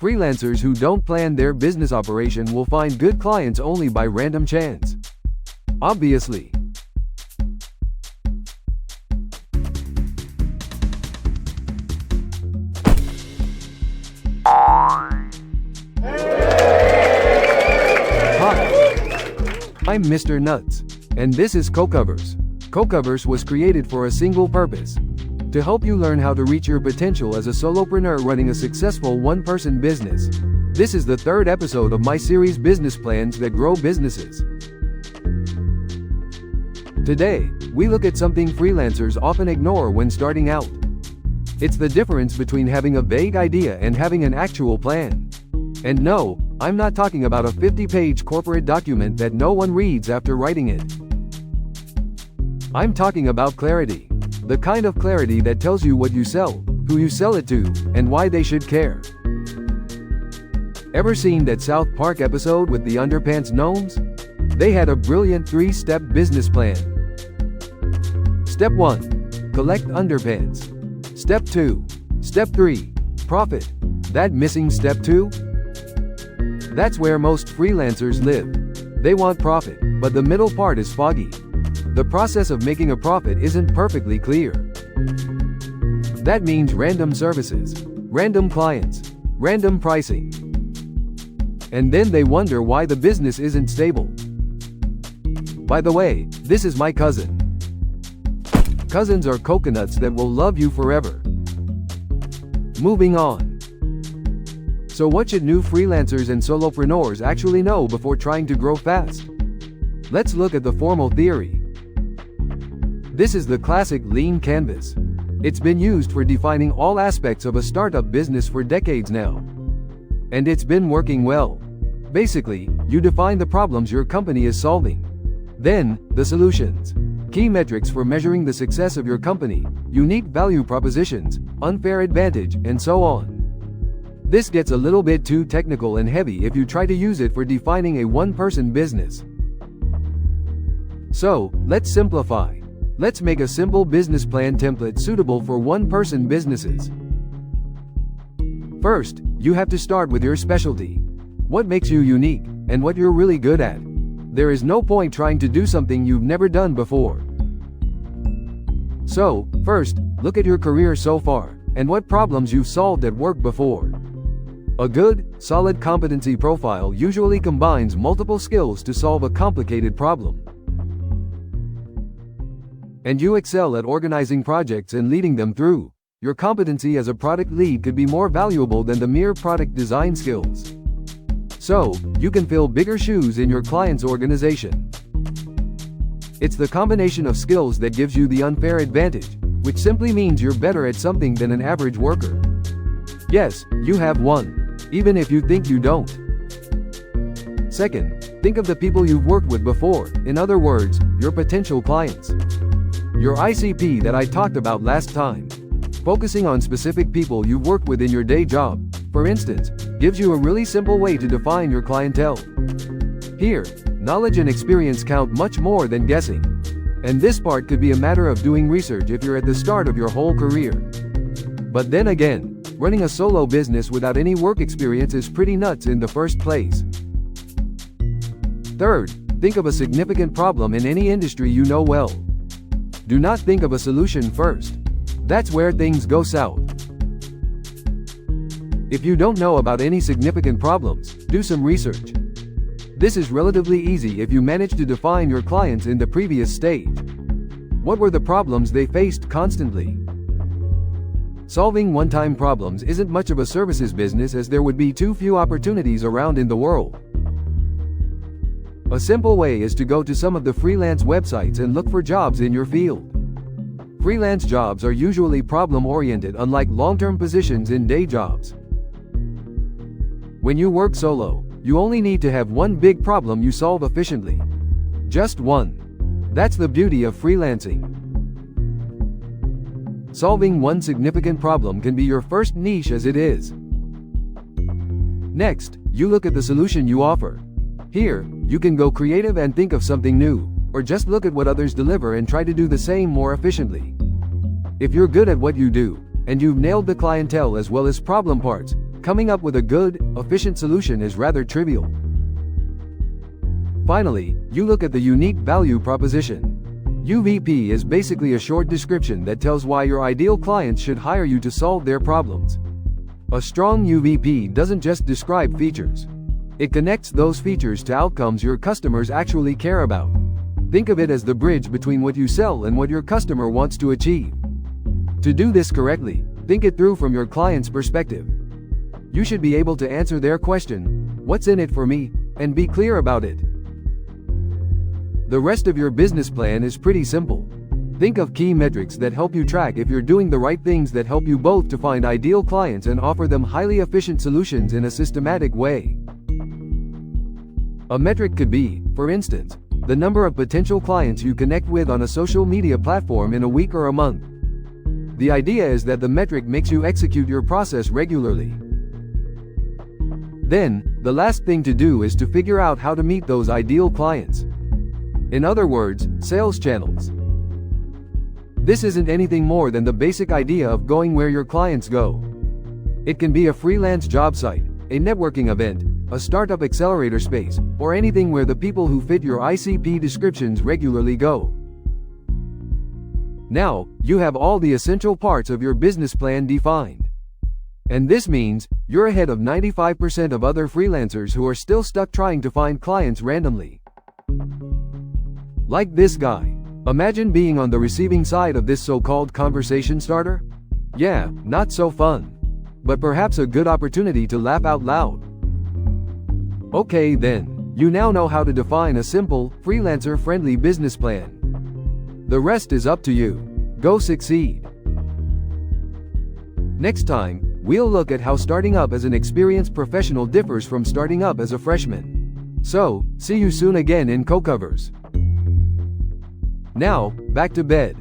Freelancers who don't plan their business operation will find good clients only by random chance. Obviously. Hi, I'm Mr. Nuts, and this is Cocoverse. Cocoverse was created for a single purpose: to help you learn how to reach your potential as a solopreneur running a successful one-person business. This is the third episode of my series Business Plans That Grow Businesses. Today, we look at something freelancers often ignore when starting out. It's the difference between having a vague idea and having an actual plan. And no, I'm not talking about a 50-page corporate document that no one reads after writing it. I'm talking about clarity. The kind of clarity that tells you what you sell, who you sell it to, and why they should care. Ever seen that South Park episode with the Underpants Gnomes? They had a brilliant 3-step business plan. Step 1. Collect underpants. Step 2. Step 3. Profit. That missing step 2? That's where most freelancers live. They want profit, but the middle part is foggy. The process of making a profit isn't perfectly clear. That means random services, random clients, random pricing. And then they wonder why the business isn't stable. By the way, this is my cousin. Cousins are coconuts that will love you forever. Moving on. So what should new freelancers and solopreneurs actually know before trying to grow fast? Let's look at the formal theory. This is the classic lean canvas. It's been used for defining all aspects of a startup business for decades now. And it's been working well. Basically, you define the problems your company is solving. Then, the solutions. Key metrics for measuring the success of your company, unique value propositions, unfair advantage, and so on. This gets a little bit too technical and heavy if you try to use it for defining a one-person business. So, let's simplify. Let's make a simple business plan template suitable for one-person businesses. First, you have to start with your specialty. What makes you unique, and what you're really good at. There is no point trying to do something you've never done before. So, first, look at your career so far, and what problems you've solved at work before. A good, solid competency profile usually combines multiple skills to solve a complicated problem. And you excel at organizing projects and leading them through. Your competency as a product lead could be more valuable than the mere product design skills. So, you can fill bigger shoes in your client's organization. It's the combination of skills that gives you the unfair advantage, which simply means you're better at something than an average worker. Yes, you have one, even if you think you don't. Second, think of the people you've worked with before, in other words, your potential clients. Your ICP that I talked about last time. Focusing on specific people you've worked with in your day job, for instance, gives you a really simple way to define your clientele. Here, knowledge and experience count much more than guessing. And this part could be a matter of doing research if you're at the start of your whole career. But then again, running a solo business without any work experience is pretty nuts in the first place. Third, think of a significant problem in any industry you know well. Do not think of a solution first. That's where things go south. If you don't know about any significant problems, do some research. This is relatively easy if you manage to define your clients in the previous stage. What were the problems they faced constantly? Solving one-time problems isn't much of a services business, as there would be too few opportunities around in the world. A simple way is to go to some of the freelance websites and look for jobs in your field. Freelance jobs are usually problem-oriented, unlike long-term positions in day jobs. When you work solo, you only need to have one big problem you solve efficiently. Just one. That's the beauty of freelancing. Solving one significant problem can be your first niche as it is. Next, you look at the solution you offer. Here, you can go creative and think of something new, or just look at what others deliver and try to do the same more efficiently. If you're good at what you do, and you've nailed the clientele as well as problem parts, Coming up with a good, efficient solution is rather trivial. Finally, you look at the unique value proposition. UVP is basically a short description that tells why your ideal clients should hire you to solve their problems. A strong UVP doesn't just describe features. It connects those features to outcomes your customers actually care about. Think of it as the bridge between what you sell and what your customer wants to achieve. To do this correctly, think it through from your client's perspective. You should be able to answer their question, "What's in it for me?" and be clear about it. The rest of your business plan is pretty simple. Think of key metrics that help you track if you're doing the right things that help you both to find ideal clients and offer them highly efficient solutions in a systematic way. A metric could be, for instance, the number of potential clients you connect with on a social media platform in a week or a month. The idea is that the metric makes you execute your process regularly. Then, the last thing to do is to figure out how to meet those ideal clients. In other words, sales channels. This isn't anything more than the basic idea of going where your clients go. It can be a freelance job site, a networking event, a startup accelerator space, or anything where the people who fit your ICP descriptions regularly go. Now, you have all the essential parts of your business plan defined. And this means, you're ahead of 95% of other freelancers who are still stuck trying to find clients randomly. Like this guy. Imagine being on the receiving side of this so-called conversation starter. Yeah, not so fun. But perhaps a good opportunity to laugh out loud. Okay then, you now know how to define a simple, freelancer-friendly business plan. The rest is up to you. Go succeed. Next time, we'll look at how starting up as an experienced professional differs from starting up as a freshman. So, see you soon again in Cocoverse. Now, back to bed.